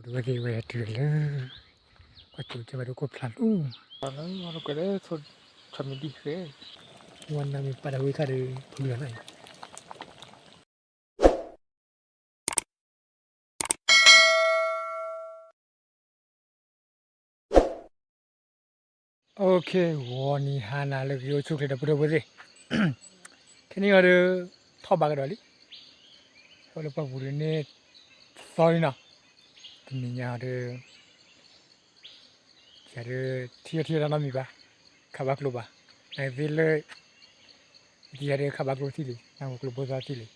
ดูดีเวทีเลยก็จู่จะมาดูกบพลันตอนนั้นเราก็ได้ทนทำดีเลยวันนั้นมีปลาดุกอะไรเพื่อนอะไรโอเควันนี้ฮานาเลยโยชุกเลยดับเบิลเลยทีนี้ก็เรื่องท้อบากระดอลิเขาเลยปะบุรีเนี่ย sorry นะทีนี้เนี่ยเรื่องจะเรื่องที่เราไม่มีบ้าขับบักลูบ้าในวิลเลยที่จะเรื่องขับบักลูที่เลยนั่งบักลูบอสที่เลย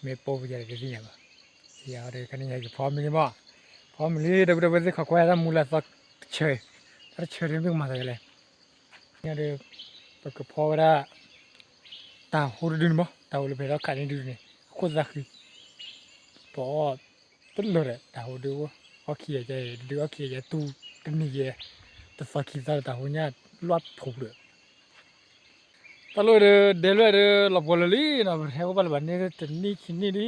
ไม่พบจะเรื่องที่เนี่ยบ้าที่เอาเรื่องคันนี้จะพร้อมมีมั้ยพร้อมเลยดับเบิลเลยข้าวแกงมูลสักเชยถ้าเชยเรื่องมาได้เลยเนี่ยเรื่องปกพอว่าตาหูดูนบ่ตาหูเลยไปแล้วคันนี้ดูนี่โคตรสักคือพอต้นเลยตาหูดูโอเคใจดูโอเคใจตู้กันนี่แกแต่สักคิดว่าตาหูเนี่ยลวดถูกเลยตลอดเดลเลยหลับกันเลยนะเฮ้ยว่าบ้านนี้จะนี่ขินนี่ดิ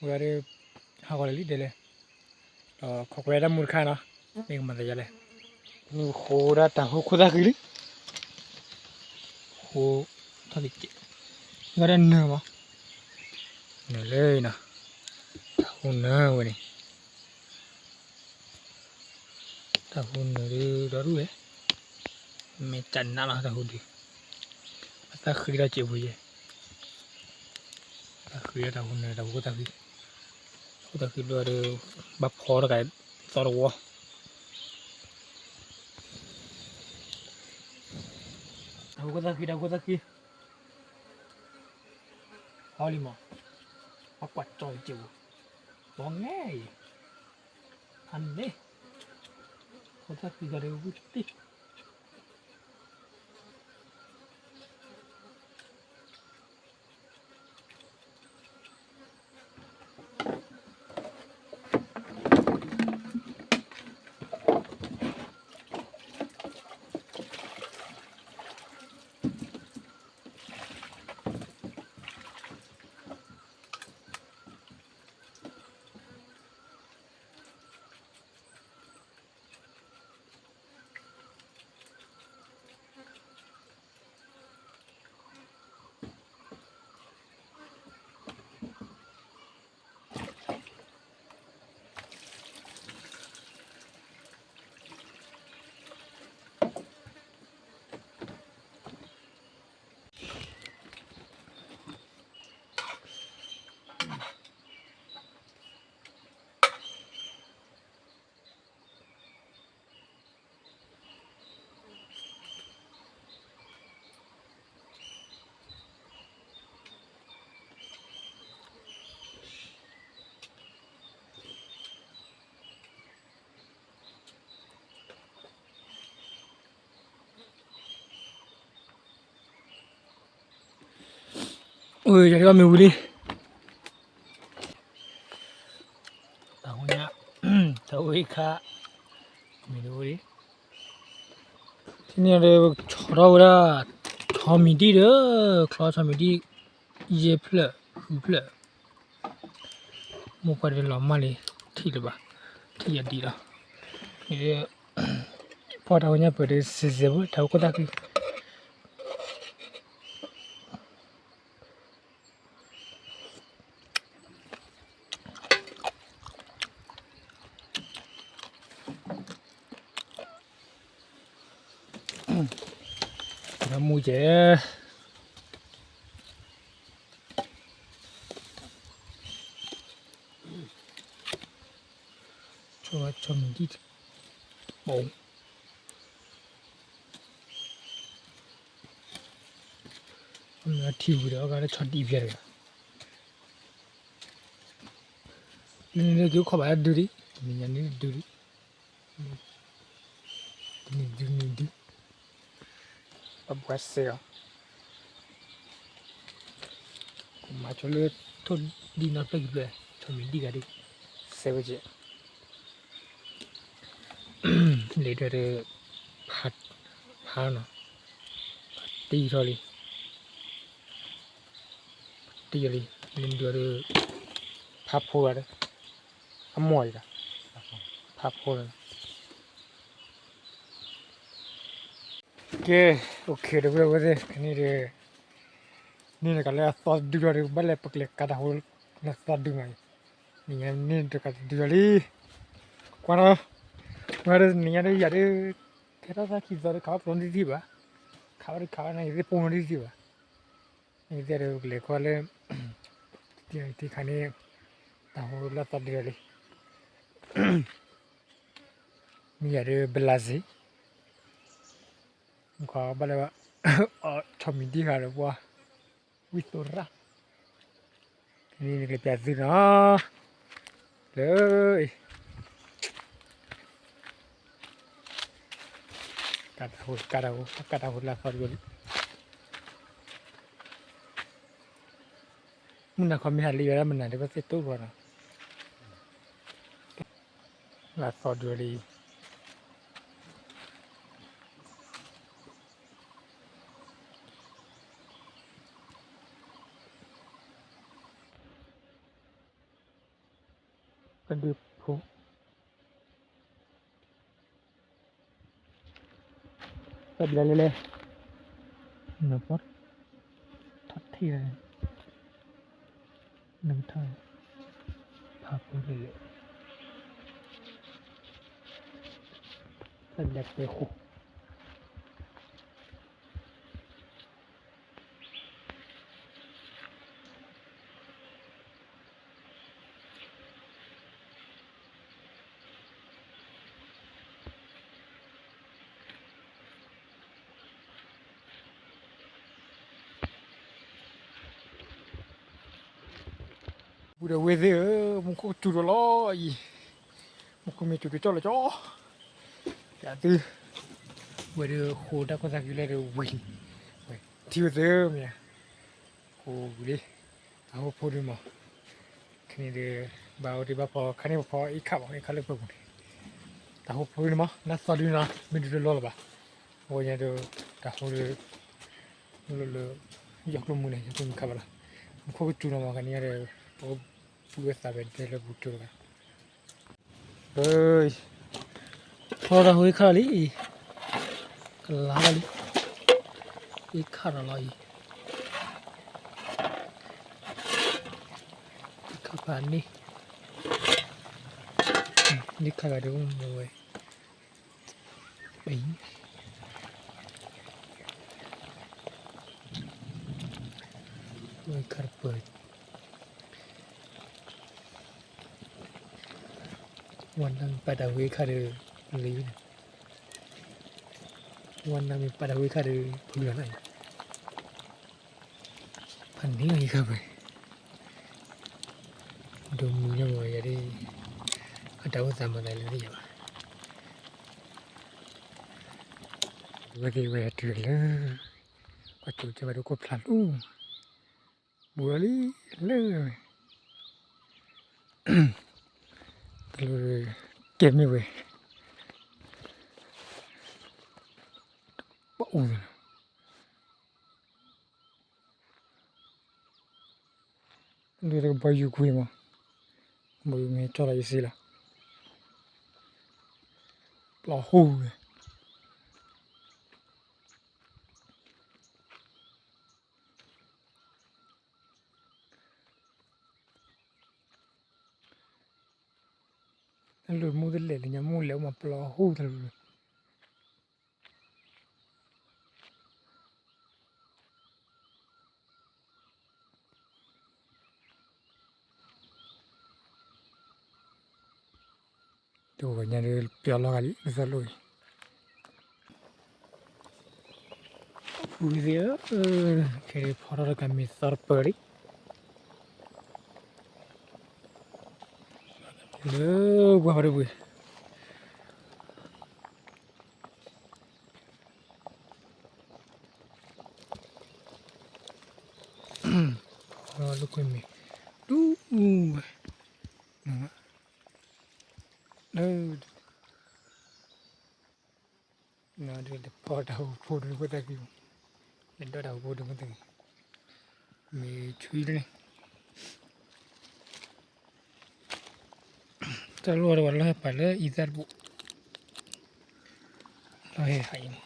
ว่าเรื่องหากันเลยเดลเลยขอแวะด้านมูลค่านะนี่ก็มันจะเลยนี่โคตรตาหูโคตรคือโหทำดิก็ได้เนื้อมั้งเนื้อเลยนะตาหูเนื้อวันนี้ตาหูเนื้อดูรู้เลยไม่จันน่าละตาหูดิตาคือเราเจ็บหัวตาคือตาหูเนื้อตาหูก็ตาคือดูเรื่องบัฟพอร์ตกันสารวัตรตาหูก็ตาคือฮอลลีมอากวาดจอยจิ๋วบ้องง่ายอันนี้ก็ตาคือก็เรื่องวุฒิโอ้ยจะเรียกว่ามิวลี่ตาหูเนี่ยตาหูอีกค่ะมิวลี่ที่นี่เรื่องชอราว่าทอมิดีเด้อคลอสทอมิดีเย่เพลหูเพลมุกอะไรล้อมมาเลยที่หรือเปล่าที่ยันดีละนี่พอตาหูเนี่ยเปิดเสียบตาหูก็ตาคือน้ำมูเจชอบมิดีโป่งมันทิวเดี๋ยวก็ได้ช็อตดีเพียร์นี่เกี่ยวกับอะไรดูดินี่ยันนี่ดูดินี่ดูอับวัสเซียมาชเลยทุนดีนับไปกี่เลยชอบมิดีกันดิเซเวจเลเดอร์พัดเนาะตีทอลีตีลีลินเดอร์พับหัวเลย amoi cả tháp hồn ok ok được rồi cái này thìนี่นะก็เลยสอดดูเลยบัลเล่ปกเล็กกระดาษน่ะสอดดูไงนี่ไงนี่จะกระดูเลยกว่านะมาดูนี่อะไรอย่างเงี้ยแค่ถ้าคิดว่าข้าวปรุงดีๆบ้าข้าวนั่นยี่ปุ่นดีๆบ้านี่เดี๋ยวเล็กว่าเลยที่ข้างนี้ตาหูละสอดดูเลยมีอะไรเบลาซีก็บัลเล่ว่าชอบมีดีกันหรือว่าวิสุระนี่นี่เลยเปียซีนะเลยกระดาษละสอดดูมันน่ะความมีหาลีแล้วมันน่ะเดี๋ยวก็เสร็จตู้ก่อนนะละสอดดูเลยกันดูผู้ตัดเลยนะพอดทัดที่เลยน้ำท่าพาไปเลยตัดเล็กไปคู่บุรีเวเดอร์มึงก็จุดละอีมึงก็มีจุดจ่อละจ่ออย่าตื้อเวเดอร์โคตรก็สักอยู่เลยวิ่งที่เวเดอร์เนี่ยโอ้ดิเอาพูดดูมั้งคันนี้เดี๋ยวบ่าวที่บ่าวพอคันนี้บ่พออีกขับอีกขับเลยเพิ่มแต่เขาพูดดูมั้งน่าสนใจนะไม่ดูเลยป่ะโอ้ยเนี่ยเดี๋ยวแต่เขาเลยอยากลงมือเลยอยากลงขับละมึงก็จุดละมั้งคันนี้เดี๋ยวโอ้ผู้เวสต์เป็นเดลบุตรกันเฮ้ยพอเราหุยขาลีกลาลีอีกขาละอีขับผ่านนี่นี่ขาละเดี๋ยวมึงเว้ยไปเว้ยขาเปิดวันนั้นไปดาวิคาร์ลีนวันนั้นมีไปดาวิคาร์เพื่อนไหนพันนี้ไงครับดูมือยังไงอย่างนี้ก็ดาวสามอะไรเลยนี่จ้ะวันนี้เวทีเลยก็จู่จะมาดูกบพลันบัวลี่เลยเลยเก็บไม่เว้ยป้าอุ้ยนี่เราไปอยู่คุยมั้งไปอยู่เงี้ยจ่ออะไรสิล่ะปลาหูเลยนั่นเลยมูดเลยเลยเนี่ยมูดแล้วมาปลาหูนั่นเลยดูกันเนี่ยเลยเปลี่ยนละกันเลยสักเลยอุ้ยเดี๋ยวแค่พอเรากันมีสารเปิดเลยบัวอะไรบัวลูกคนมีดูน่าเดี๋ยวพอดาวพูดดูก็ได้กี่เล่นดาวพูดดูก็ได้มีช่วยเลย Terlalu ada warna pada idar bu. Lahe hain.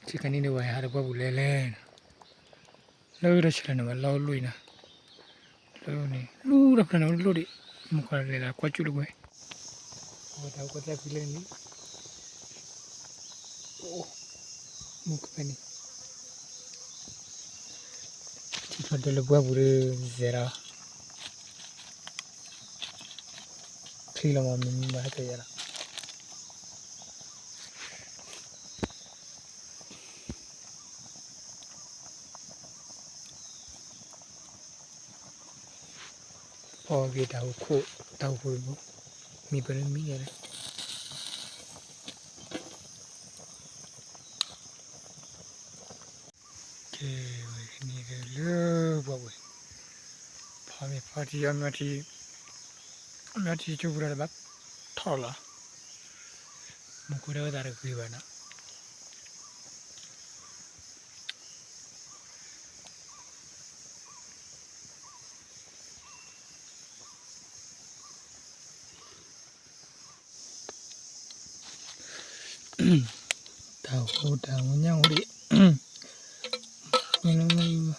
Chicken ini wah ada babu lele. Lalu dah cerita nama lalu lu ina. Lalu ni lu dah pernah lu di muka lela kuat culu gue. Oh tahu kau tak pilih ni. Oh muka ni. Jika ada lebu boleh zera. Film mami macam tu ya. Oh dia tahu bu. Mi pernah mi ya. Okay, ini dulu bawa. Kami parti amati cuba ada bab. Thola. Mukura ada kiri mana. Tahu nyang uri. Minum.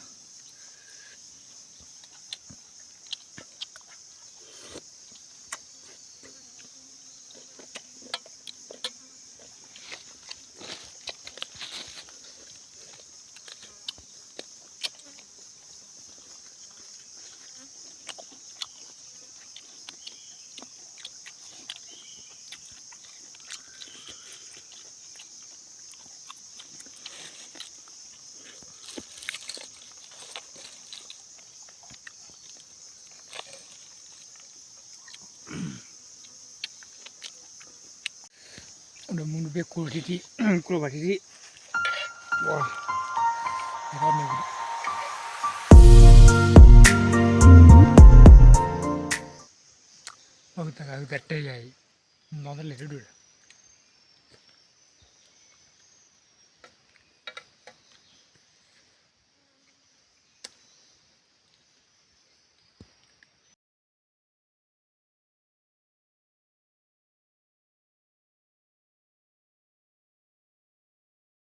Udah mundur be kulo batiti. Wah. Ramai. Oh tak ada teh ya. Nada le dulu.